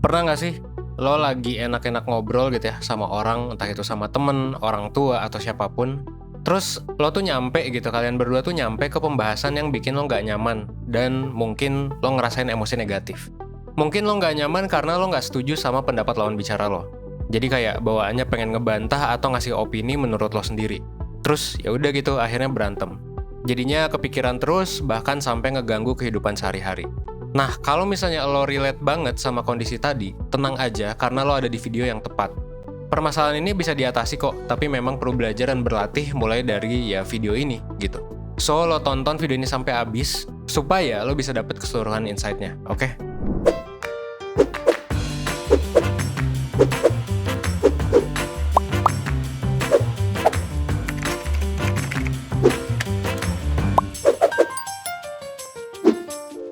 Pernah nggak sih lo lagi enak-enak ngobrol gitu ya sama orang, entah itu sama temen, orang tua, atau siapapun. Terus lo tuh nyampe gitu, kalian berdua tuh nyampe ke pembahasan yang bikin lo nggak nyaman dan mungkin lo ngerasain emosi negatif. Mungkin lo nggak nyaman karena lo nggak setuju sama pendapat lawan bicara lo. Jadi kayak bawaannya pengen ngebantah atau ngasih opini menurut lo sendiri. Terus ya udah gitu akhirnya berantem. Jadinya kepikiran terus bahkan sampai ngeganggu kehidupan sehari-hari. Nah, kalau misalnya lo relate banget sama kondisi tadi, tenang aja karena lo ada di video yang tepat. Permasalahan ini bisa diatasi kok, tapi memang perlu belajar dan berlatih mulai dari ya video ini gitu. So, lo tonton video ini sampai habis supaya lo bisa dapet keseluruhan insight-nya, oke?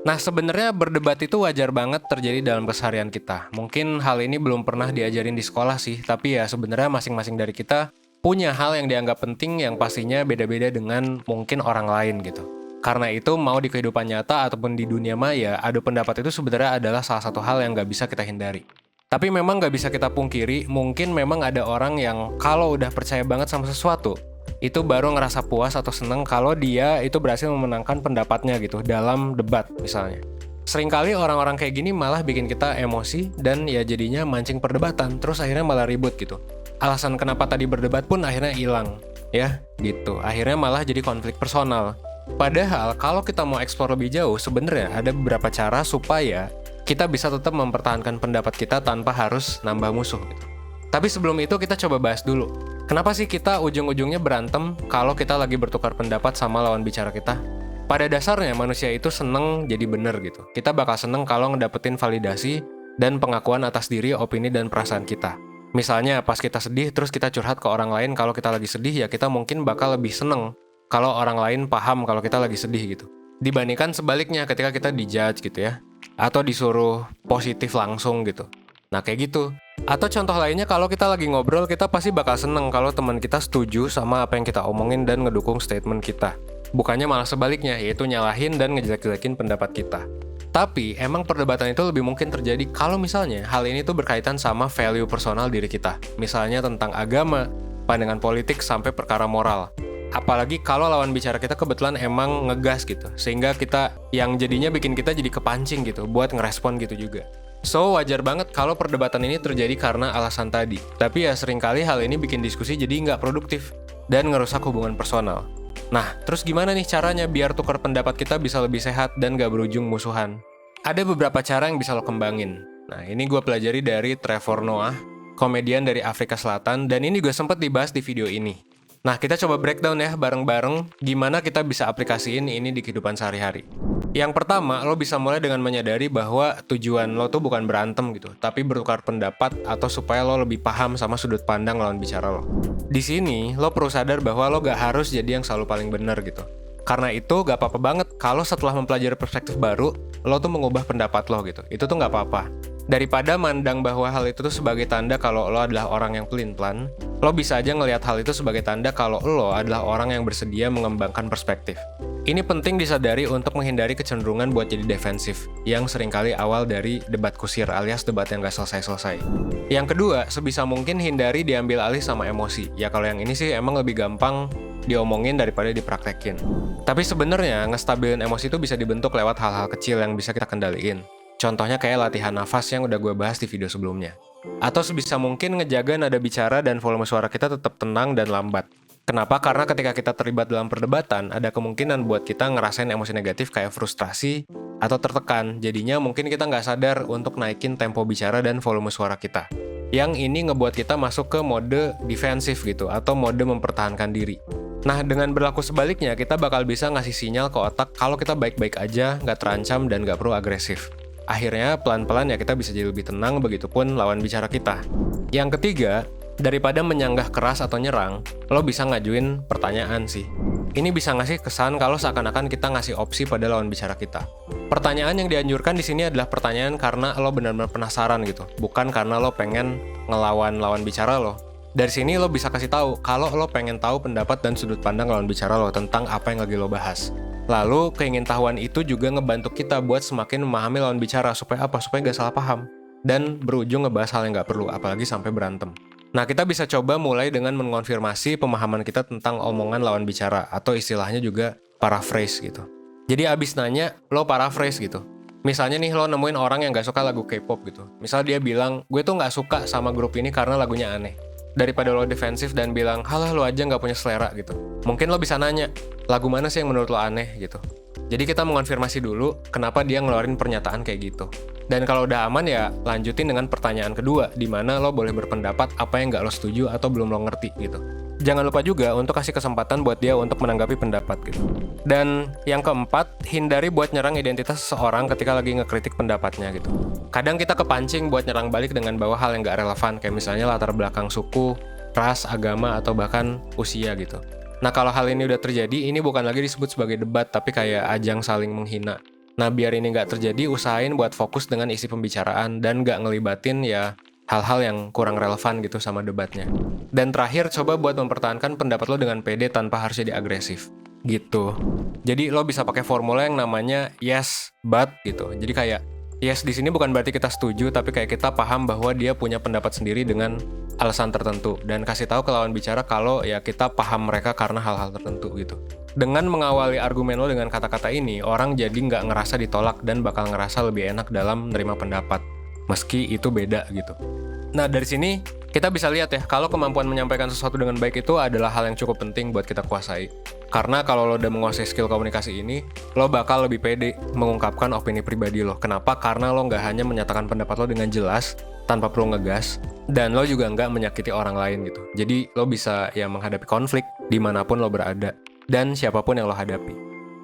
Nah, sebenarnya berdebat itu wajar banget terjadi dalam keseharian kita. Mungkin hal ini belum pernah diajarin di sekolah sih, tapi ya sebenarnya masing-masing dari kita punya hal yang dianggap penting yang pastinya beda-beda dengan mungkin orang lain gitu. Karena itu, mau di kehidupan nyata ataupun di dunia maya, adu pendapat itu sebenarnya adalah salah satu hal yang nggak bisa kita hindari. Tapi memang nggak bisa kita pungkiri, mungkin memang ada orang yang kalau udah percaya banget sama sesuatu, itu baru ngerasa puas atau seneng kalau dia itu berhasil memenangkan pendapatnya gitu dalam debat misalnya. Seringkali orang-orang kayak gini malah bikin kita emosi dan ya jadinya mancing perdebatan, terus akhirnya malah ribut gitu. Alasan kenapa tadi berdebat pun akhirnya hilang, ya gitu. Akhirnya malah jadi konflik personal. Padahal kalau kita mau eksplor lebih jauh, sebenarnya ada beberapa cara supaya kita bisa tetap mempertahankan pendapat kita tanpa harus nambah musuh gitu. Tapi sebelum itu kita coba bahas dulu. Kenapa sih kita ujung-ujungnya berantem kalau kita lagi bertukar pendapat sama lawan bicara kita? Pada dasarnya manusia itu seneng jadi bener gitu. Kita bakal seneng kalau ngedapetin validasi dan pengakuan atas diri, opini, dan perasaan kita. Misalnya pas kita sedih terus kita curhat ke orang lain kalau kita lagi sedih, ya kita mungkin bakal lebih seneng kalau orang lain paham kalau kita lagi sedih gitu. Dibandingkan sebaliknya ketika kita dijudge gitu ya. Atau disuruh positif langsung gitu. Nah kayak gitu. Atau contoh lainnya kalau kita lagi ngobrol, kita pasti bakal seneng kalau teman kita setuju sama apa yang kita omongin dan ngedukung statement kita. Bukannya malah sebaliknya, yaitu nyalahin dan ngejelek-jelekin pendapat kita. Tapi emang perdebatan itu lebih mungkin terjadi kalau misalnya hal ini tuh berkaitan sama value personal diri kita. Misalnya tentang agama, pandangan politik, sampai perkara moral. Apalagi kalau lawan bicara kita kebetulan emang ngegas gitu, sehingga kita yang jadinya bikin kita jadi kepancing gitu buat ngerespon gitu juga. So, wajar banget kalau perdebatan ini terjadi karena alasan tadi. Tapi ya seringkali hal ini bikin diskusi jadi nggak produktif dan ngerusak hubungan personal. Nah, terus gimana nih caranya biar tukar pendapat kita bisa lebih sehat dan nggak berujung musuhan? Ada beberapa cara yang bisa lo kembangin. Nah, ini gue pelajari dari Trevor Noah, komedian dari Afrika Selatan, dan ini gue sempat dibahas di video ini. Nah, kita coba breakdown ya bareng-bareng gimana kita bisa aplikasiin ini di kehidupan sehari-hari. Yang pertama, lo bisa mulai dengan menyadari bahwa tujuan lo tuh bukan berantem gitu, tapi bertukar pendapat atau supaya lo lebih paham sama sudut pandang lawan bicara lo. Di sini, lo perlu sadar bahwa lo gak harus jadi yang selalu paling benar gitu. Karena itu gak apa-apa banget kalau setelah mempelajari perspektif baru, lo tuh mengubah pendapat lo gitu. Itu tuh gak apa-apa. Daripada mandang bahwa hal itu tuh sebagai tanda kalau lo adalah orang yang pelin-pelan, lo bisa aja ngelihat hal itu sebagai tanda kalau lo adalah orang yang bersedia mengembangkan perspektif. Ini penting disadari untuk menghindari kecenderungan buat jadi defensif, yang seringkali awal dari debat kusir alias debat yang gak selesai-selesai. Yang kedua, sebisa mungkin hindari diambil alih sama emosi. Ya kalau yang ini sih emang lebih gampang diomongin daripada dipraktekin. Tapi sebenarnya ngestabilin emosi itu bisa dibentuk lewat hal-hal kecil yang bisa kita kendaliin. Contohnya kayak latihan nafas yang udah gue bahas di video sebelumnya. Atau sebisa mungkin ngejaga nada bicara dan volume suara kita tetap tenang dan lambat. Kenapa? Karena ketika kita terlibat dalam perdebatan, ada kemungkinan buat kita ngerasain emosi negatif kayak frustrasi atau tertekan. Jadinya mungkin kita nggak sadar untuk naikin tempo bicara dan volume suara kita. Yang ini ngebuat kita masuk ke mode defensif gitu, atau mode mempertahankan diri. Nah, dengan berlaku sebaliknya, kita bakal bisa ngasih sinyal ke otak kalau kita baik-baik aja, nggak terancam, dan nggak perlu agresif. Akhirnya, pelan-pelan ya kita bisa jadi lebih tenang, begitupun lawan bicara kita. Yang ketiga, daripada menyanggah keras atau nyerang, lo bisa ngajuin pertanyaan sih. Ini bisa ngasih kesan kalau seakan-akan kita ngasih opsi pada lawan bicara kita. Pertanyaan yang dianjurkan di sini adalah pertanyaan karena lo benar-benar penasaran gitu, bukan karena lo pengen ngelawan lawan bicara lo. Dari sini lo bisa kasih tahu kalau lo pengen tahu pendapat dan sudut pandang lawan bicara lo tentang apa yang lagi lo bahas. Lalu, keingintahuan itu juga ngebantu kita buat semakin memahami lawan bicara supaya apa? Supaya nggak salah paham. dan berujung ngebahas hal yang nggak perlu, apalagi sampai berantem. Nah, kita bisa coba mulai dengan mengonfirmasi pemahaman kita tentang omongan lawan bicara, atau istilahnya juga paraphrase gitu. Jadi abis nanya, lo paraphrase gitu. Misalnya nih, lo nemuin orang yang gak suka lagu K-pop gitu. Misal dia bilang, gue tuh gak suka sama grup ini karena lagunya aneh. Daripada lo defensif dan bilang, halah lo aja gak punya selera gitu. Mungkin lo bisa nanya, lagu mana sih yang menurut lo aneh gitu. Jadi kita mengonfirmasi dulu kenapa dia ngeluarin pernyataan kayak gitu. Dan kalau udah aman ya lanjutin dengan pertanyaan kedua, di mana lo boleh berpendapat apa yang nggak lo setuju atau belum lo ngerti gitu. Jangan lupa juga untuk kasih kesempatan buat dia untuk menanggapi pendapat gitu. Dan yang keempat, hindari buat nyerang identitas seseorang ketika lagi ngekritik pendapatnya gitu. Kadang kita kepancing buat nyerang balik dengan bawa hal yang nggak relevan, kayak misalnya latar belakang suku, ras, agama, atau bahkan usia gitu. Nah, kalau hal ini udah terjadi, ini bukan lagi disebut sebagai debat, tapi kayak ajang saling menghina. Nah, biar ini nggak terjadi, usahain buat fokus dengan isi pembicaraan dan nggak ngelibatin ya hal-hal yang kurang relevan gitu sama debatnya. Dan terakhir, coba buat mempertahankan pendapat lo dengan pede tanpa harus jadi agresif. Gitu. Jadi lo bisa pakai formula yang namanya yes, but gitu. Jadi kayak yes di sini bukan berarti kita setuju, tapi kayak kita paham bahwa dia punya pendapat sendiri dengan alasan tertentu, dan kasih tahu ke lawan bicara kalau ya kita paham mereka karena hal-hal tertentu gitu. Dengan mengawali argumen lo dengan kata-kata ini, orang jadi nggak ngerasa ditolak dan bakal ngerasa lebih enak dalam menerima pendapat, meski itu beda gitu. Nah, dari sini kita bisa lihat ya, kalau kemampuan menyampaikan sesuatu dengan baik itu adalah hal yang cukup penting buat kita kuasai. Karena kalau lo udah menguasai skill komunikasi ini, lo bakal lebih pede mengungkapkan opini pribadi lo. Kenapa? Karena lo nggak hanya menyatakan pendapat lo dengan jelas, tanpa perlu ngegas, dan lo juga nggak menyakiti orang lain gitu. Jadi lo bisa ya menghadapi konflik dimanapun lo berada, dan siapapun yang lo hadapi.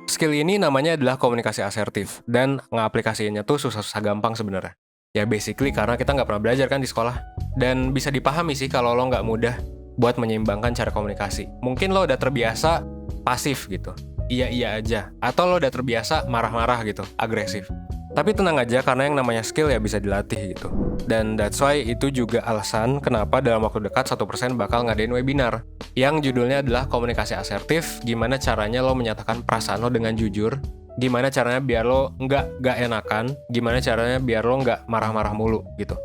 Skill ini namanya adalah komunikasi asertif, dan ngaplikasiinnya tuh susah-susah gampang sebenarnya. Ya basically karena kita nggak pernah belajar kan di sekolah. Dan bisa dipahami sih kalau lo nggak mudah buat menyeimbangkan cara komunikasi. Mungkin lo udah terbiasa pasif gitu, iya aja. Atau lo udah terbiasa marah-marah gitu, agresif. Tapi tenang aja, karena yang namanya skill ya bisa dilatih gitu. Dan that's why itu juga alasan kenapa dalam waktu dekat 1% bakal ngadain webinar yang judulnya adalah komunikasi asertif, gimana caranya lo menyatakan perasaan lo dengan jujur, gimana caranya biar lo nggak enakan, gimana caranya biar lo nggak marah-marah mulu gitu.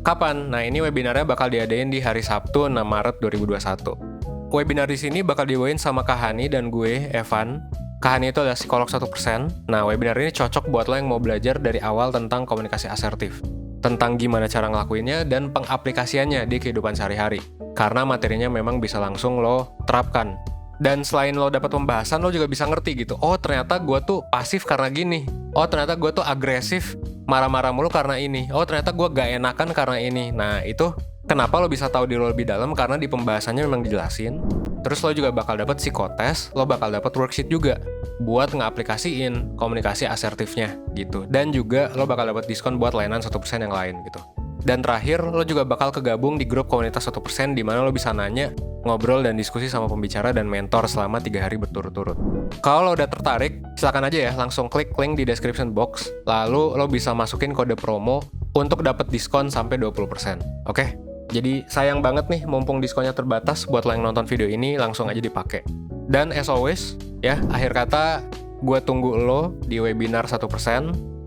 Kapan? Nah, ini webinarnya bakal diadain di hari Sabtu 6 Maret 2021. Webinar di sini bakal dibawain sama Kak Hani dan gue, Evan. Kak Hani itu adalah psikolog 1%. Nah, webinar ini cocok buat lo yang mau belajar dari awal tentang komunikasi asertif, tentang gimana cara ngelakuinnya dan pengaplikasiannya di kehidupan sehari-hari. Karena materinya memang bisa langsung lo terapkan. Dan selain lo dapat pembahasan, lo juga bisa ngerti gitu. Oh, ternyata gue tuh pasif karena gini. Oh, ternyata gue tuh agresif, marah-marah mulu karena ini. Oh, ternyata gue gak enakan karena ini. Nah, itu kenapa lo bisa tahu diri lo lebih dalam, karena di pembahasannya memang dijelasin. Terus lo juga bakal dapat psikotes, lo bakal dapat worksheet juga buat ngaplikasiin komunikasi asertifnya gitu. Dan juga lo bakal dapat diskon buat layanan 1% yang lain gitu. Dan terakhir, lo juga bakal kegabung di grup komunitas 1% di mana lo bisa nanya, ngobrol, dan diskusi sama pembicara dan mentor selama 3 hari berturut-turut. Kalau lo udah tertarik, silakan aja ya langsung klik link di description box, lalu lo bisa masukin kode promo untuk dapat diskon sampai 20%. Oke? Jadi sayang banget nih, mumpung diskonnya terbatas, buat lo yang nonton video ini langsung aja dipakai. Dan as always, ya, akhir kata, gue tunggu lo di webinar 1%.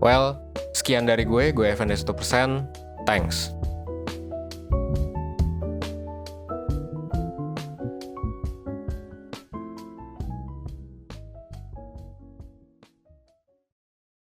Well, sekian dari gue Evan dari 1%. Thanks.